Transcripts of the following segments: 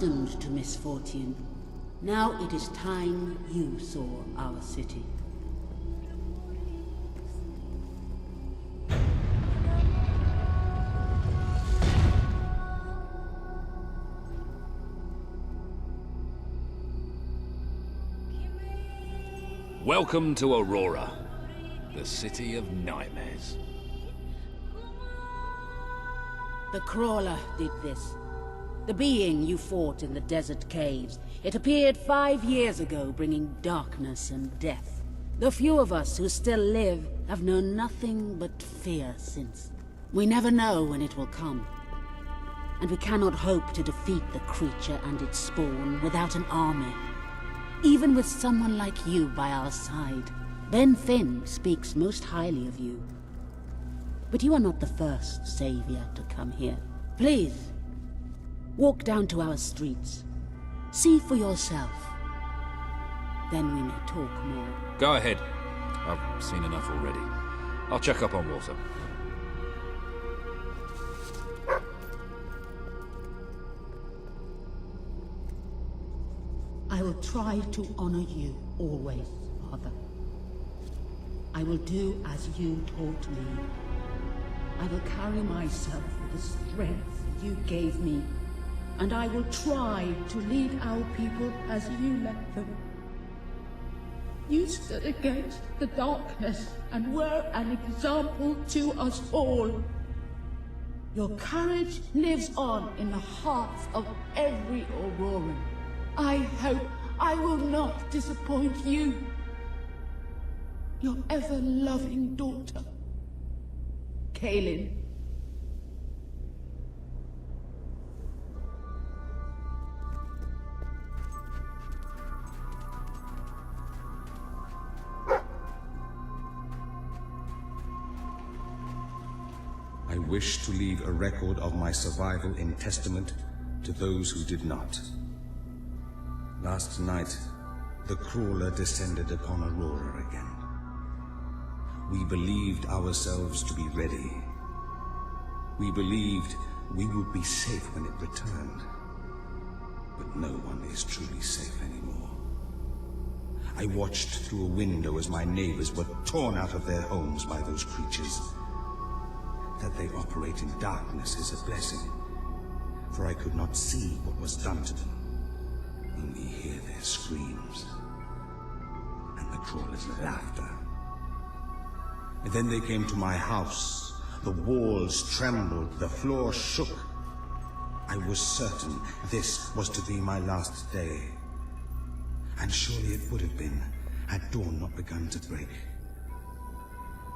accustomed to misfortune. Now it is time you saw our city. Welcome to Aurora, the city of nightmares. The Crawler did this. The being you fought in the desert caves. It appeared 5 years ago, bringing darkness and death. The few of us who still live have known nothing but fear since. We never know when it will come. And we cannot hope to defeat the creature and its spawn without an army. Even with someone like you by our side. Ben Finn speaks most highly of you. But you are not the first savior to come here. Please, walk down to our streets. See for yourself. Then we may talk more. Go ahead. I've seen enough already. I'll check up on Walter. I will try to honor you always, Father. I will do as you taught me. I will carry myself with the strength you gave me, and I will try to lead our people as you led them. You stood against the darkness and were an example to us all. Your courage lives on in the hearts of every Auroran. I hope I will not disappoint you. Your ever-loving daughter, Kalin. I wish to leave a record of my survival in testament to those who did not. Last night, the Crawler descended upon Aurora again. We believed ourselves to be ready. We believed we would be safe when it returned. But no one is truly safe anymore. I watched through a window as my neighbors were torn out of their homes by those creatures. That they operate in darkness is a blessing, for I could not see what was done to them. Only hear their screams and the Crawler's laughter. And then they came to my house. The walls trembled, the floor shook. I was certain this was to be my last day. And surely it would have been had dawn not begun to break.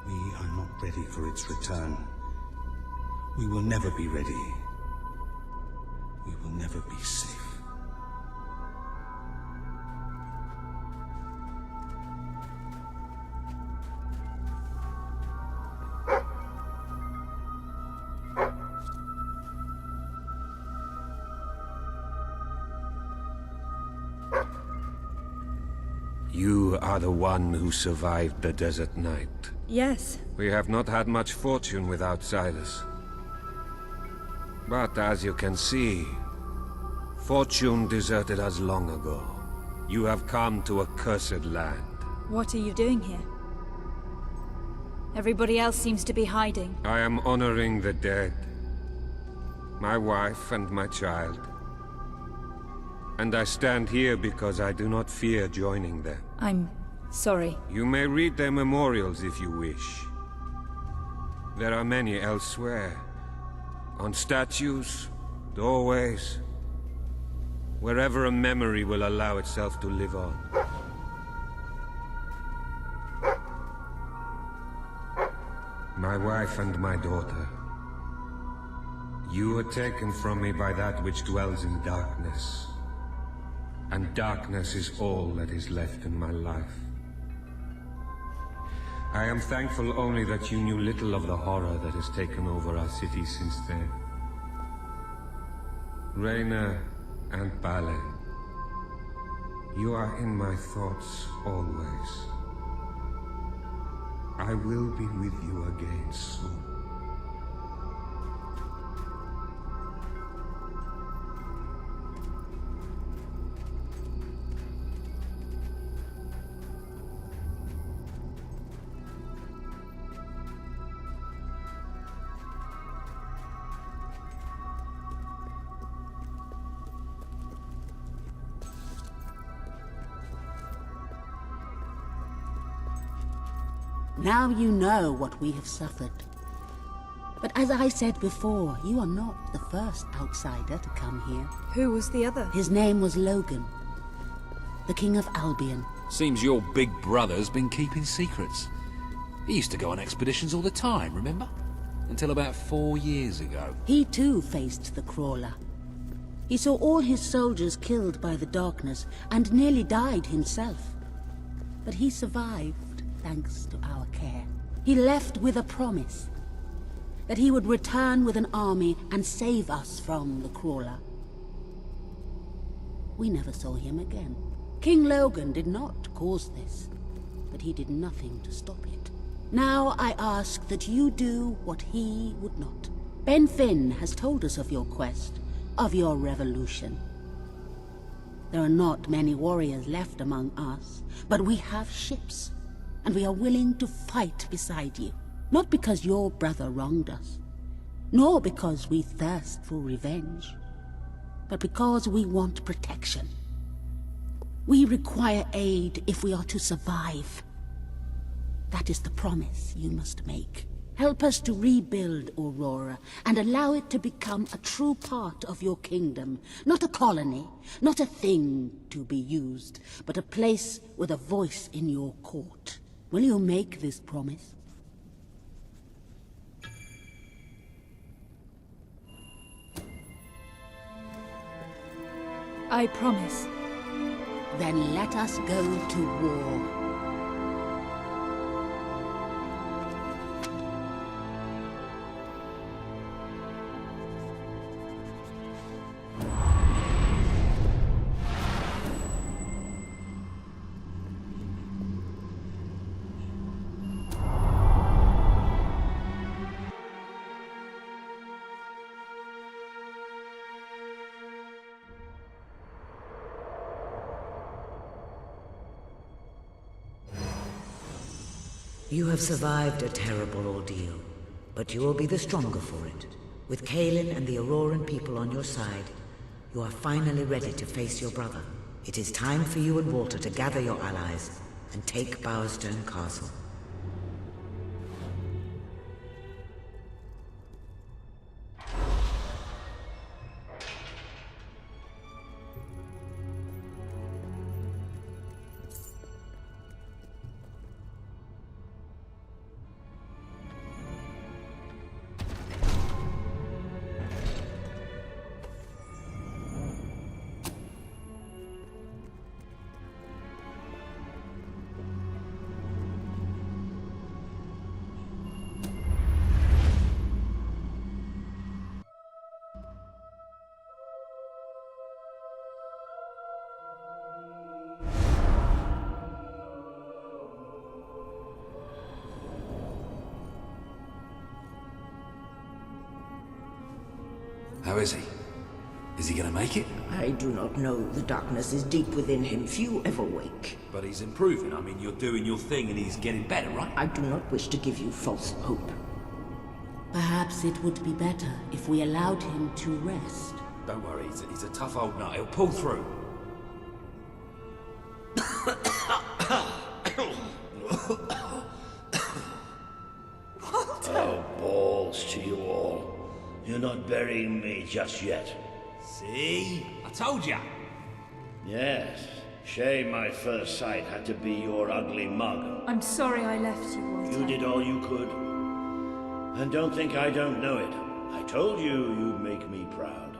We are not ready for its return. We will never be ready. We will never be safe. You are the one who survived the desert night. Yes. We have not had much fortune with outsiders. But as you can see, fortune deserted us long ago. You have come to a cursed land. What are you doing here? Everybody else seems to be hiding. I am honoring the dead. My wife and my child. And I stand here because I do not fear joining them. I'm sorry. You may read their memorials if you wish. There are many elsewhere. On statues, doorways, wherever a memory will allow itself to live on. My wife and my daughter. You were taken from me by that which dwells in darkness. And darkness is all that is left in my life. I am thankful only that you knew little of the horror that has taken over our city since then. Reina and Balin, you are in my thoughts always. I will be with you again soon. Now you know what we have suffered. But as I said before, you are not the first outsider to come here. Who was the other? His name was Logan, the King of Albion. Seems your big brother's been keeping secrets. He used to go on expeditions all the time, remember? Until about 4 years ago. He too faced the Crawler. He saw all his soldiers killed by the darkness and nearly died himself. But he survived thanks to our care. He left with a promise that he would return with an army and save us from the Crawler. We never saw him again. King Logan did not cause this, but he did nothing to stop it. Now I ask that you do what he would not. Ben Finn has told us of your quest, of your revolution. There are not many warriors left among us, but we have ships, and we are willing to fight beside you. Not because your brother wronged us, nor because we thirst for revenge, but because we want protection. We require aid if we are to survive. That is the promise you must make. Help us to rebuild Aurora and allow it to become a true part of your kingdom. Not a colony, not a thing to be used, but a place with a voice in your court. Will you make this promise? I promise. Then let us go to war. You have survived a terrible ordeal, but you will be the stronger for it. With Kalin and the Auroran people on your side, you are finally ready to face your brother. It is time for you and Walter to gather your allies and take Bowerstone Castle. How is he? Is he gonna make it? I do not know. The darkness is deep within him. Few ever wake. But he's improving. I mean, you're doing your thing and he's getting better, right? I do not wish to give you false hope. Perhaps it would be better if we allowed him to rest. Don't worry, he's a tough old nut. He'll pull through. Oh, balls to you all. You're not burying me just yet. See? I told ya. Yes. Shame my first sight had to be your ugly mug. I'm sorry I left you, Walter. You did all you could. And don't think I don't know it. I told you you'd make me proud.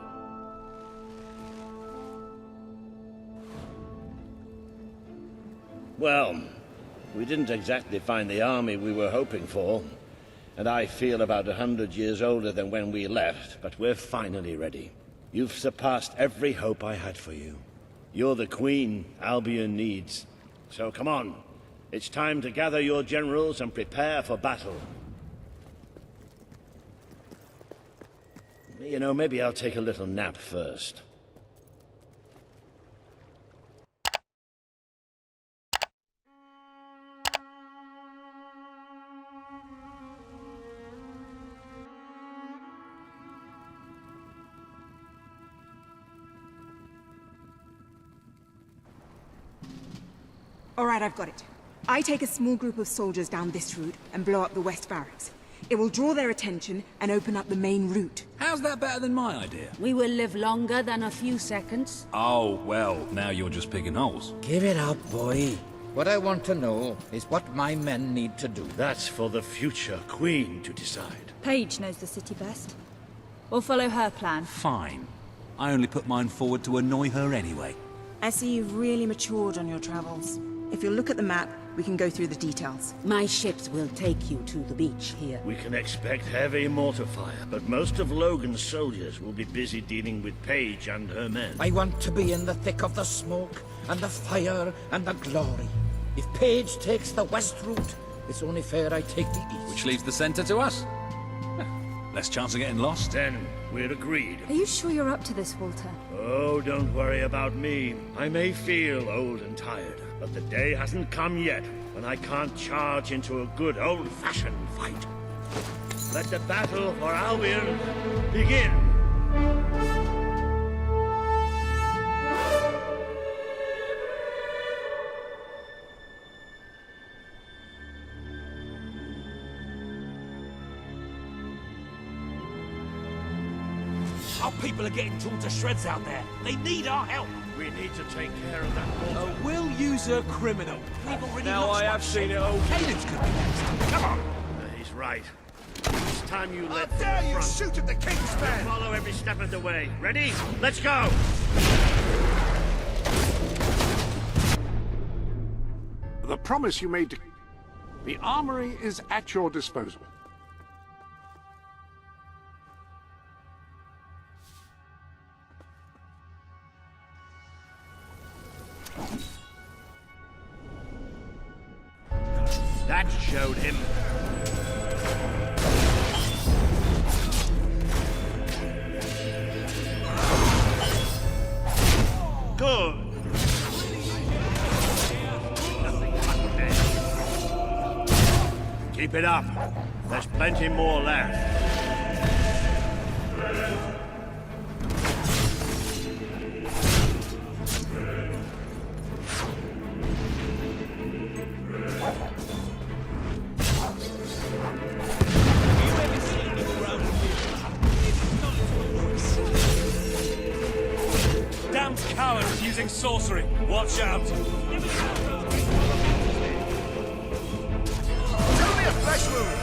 Well, we didn't exactly find the army we were hoping for. And I feel about 100 years older than when we left, but we're finally ready. You've surpassed every hope I had for you. You're the queen Albion needs. So come on. It's time to gather your generals and prepare for battle. You know, maybe I'll take a little nap first. All right, I've got it. I take a small group of soldiers down this route and blow up the West Barracks. It will draw their attention and open up the main route. How's that better than my idea? We will live longer than a few seconds. Oh, well, now you're just picking holes. Give it up, boy. What I want to know is what my men need to do. That's for the future Queen to decide. Paige knows the city best. We'll follow her plan. Fine. I only put mine forward to annoy her anyway. I see you've really matured on your travels. If you'll look at the map, we can go through the details. My ships will take you to the beach here. We can expect heavy mortar fire, but most of Logan's soldiers will be busy dealing with Paige and her men. I want to be in the thick of the smoke, and the fire, and the glory. If Paige takes the west route, it's only fair I take the east. Which leaves the center to us. Less chance of getting lost. Then we're agreed. Are you sure you're up to this, Walter? Oh, don't worry about me. I may feel old and tired, but the day hasn't come yet when I can't charge into a good old-fashioned fight. Let the battle for Albion begin. Our people are getting torn to shreds out there. They need our help. We need to take care of that mortar. We'll use a criminal. We've already Now lost I have one seen ship. it all. Caden's could be next. Come on. He's right. It's time you let How dare them you front. shoot at the King's men! Follow every step of the way. Ready? Let's go! The promise you made to... The armory is at your disposal. That showed him. Good. Keep it up. There's plenty more left. Damned cowards using sorcery. Watch out. Tell me a flesh wound.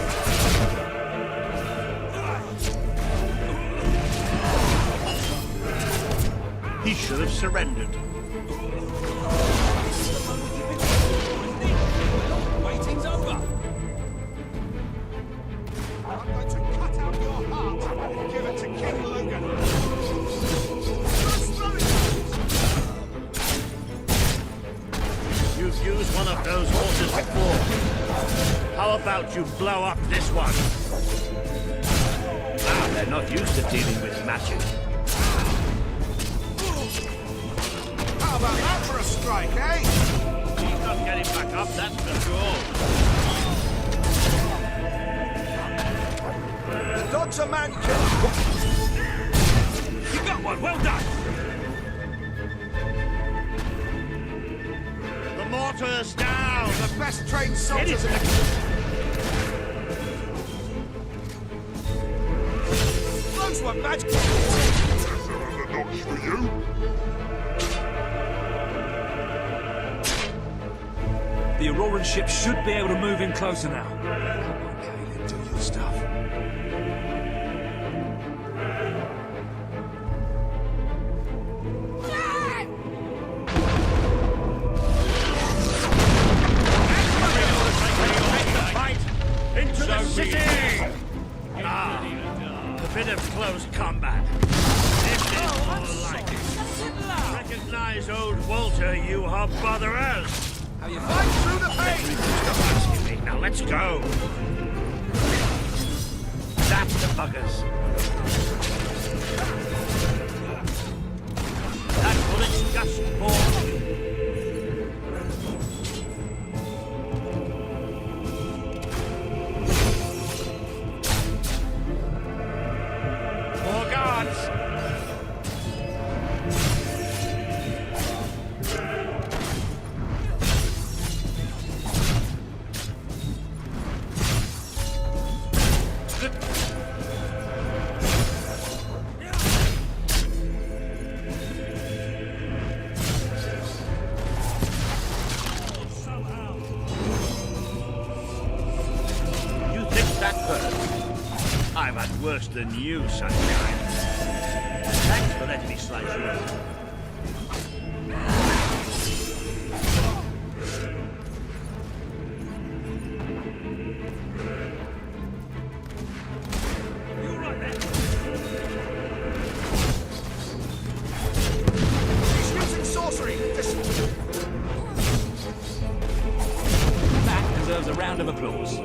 He should have surrendered. Waiting's over. I'm going to cut out your heart and give it to King Logan. You've used one of those horses before. How about you blow up this one? Ah, they're not used to dealing with magic. How about that for a strike, eh? He's not getting back up, that's for sure. The dog's a man killer. You got one. Well done. The mortar's down! The best trained soldiers in the... Those were magic. The notch for you. The Auroran ship should be able to move in closer now. Come on, Kalin, do your stuff. Into the city! Ah, a bit of close combat. This is more like it. Recognize old Walter, you hot botherers! How you fight through the pain? Stop asking me. Now let's go! That's the buggers. That bullet's just more. More guards! worse than you, sunshine. Thanks for letting me slice you up. Deserves a round of applause.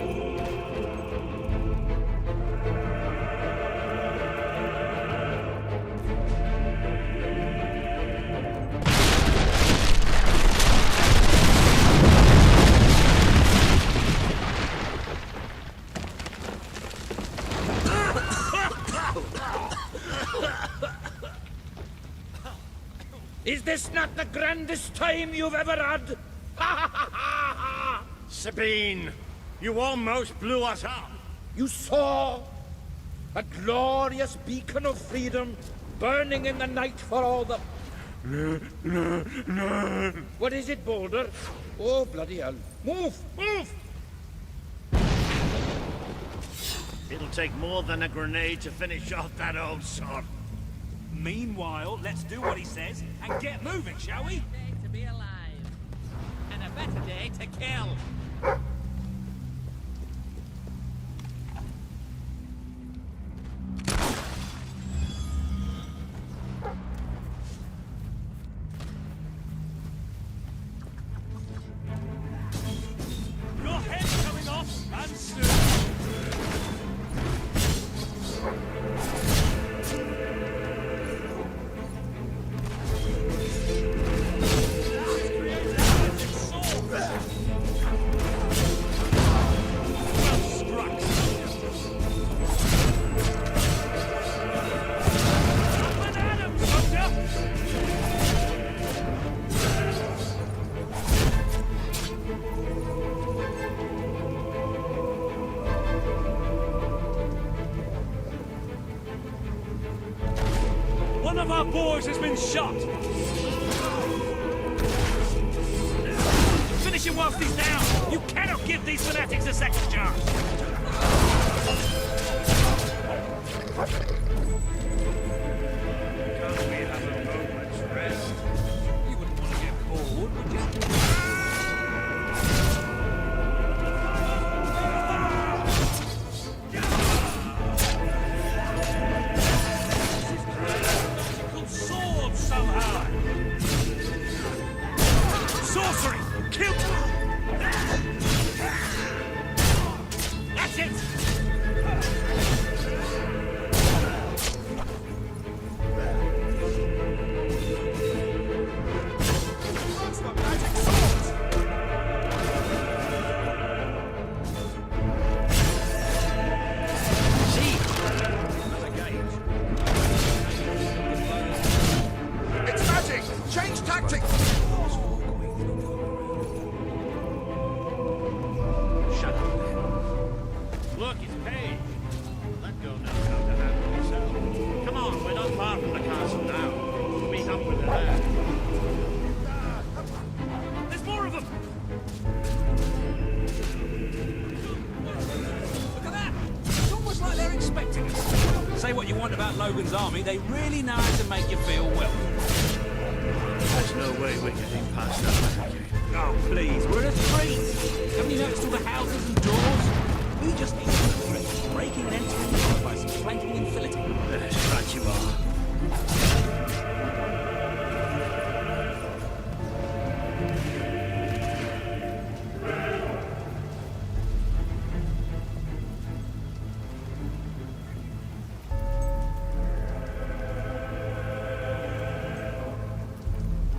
Is this not the grandest time you've ever had? Sabine, you almost blew us up. You saw a glorious beacon of freedom burning in the night for all the... What is it, Boulder? Oh, bloody hell. Move! Move! It'll take more than a grenade to finish off that old sod. Meanwhile, let's do what he says and get moving, shall we? Day to be alive. And a better day to kill. Your head's coming off, and soon. One of our boys has been shot! Finish him whilst he's down! You cannot give these fanatics a second chance! Can't we have a moment's rest? You wouldn't want to get bored, would you? Somehow! Sorcery! Kill! That's it! Change tactics! Shut up, man. Look, it's Pegg. Let go knows how to handle himself. Come on, we're not far from the castle now. We'll meet up with her there. There's more of them! Look at that! It's almost like they're expecting us. Say what you want about Logan's army, they really know how to make you feel welcome. There's no way we're getting past that barricade. Oh, please, we're in a street! Haven't you noticed all the houses and doors? We just need to breaking and entering by some flanking and filleting. Yes, right you are.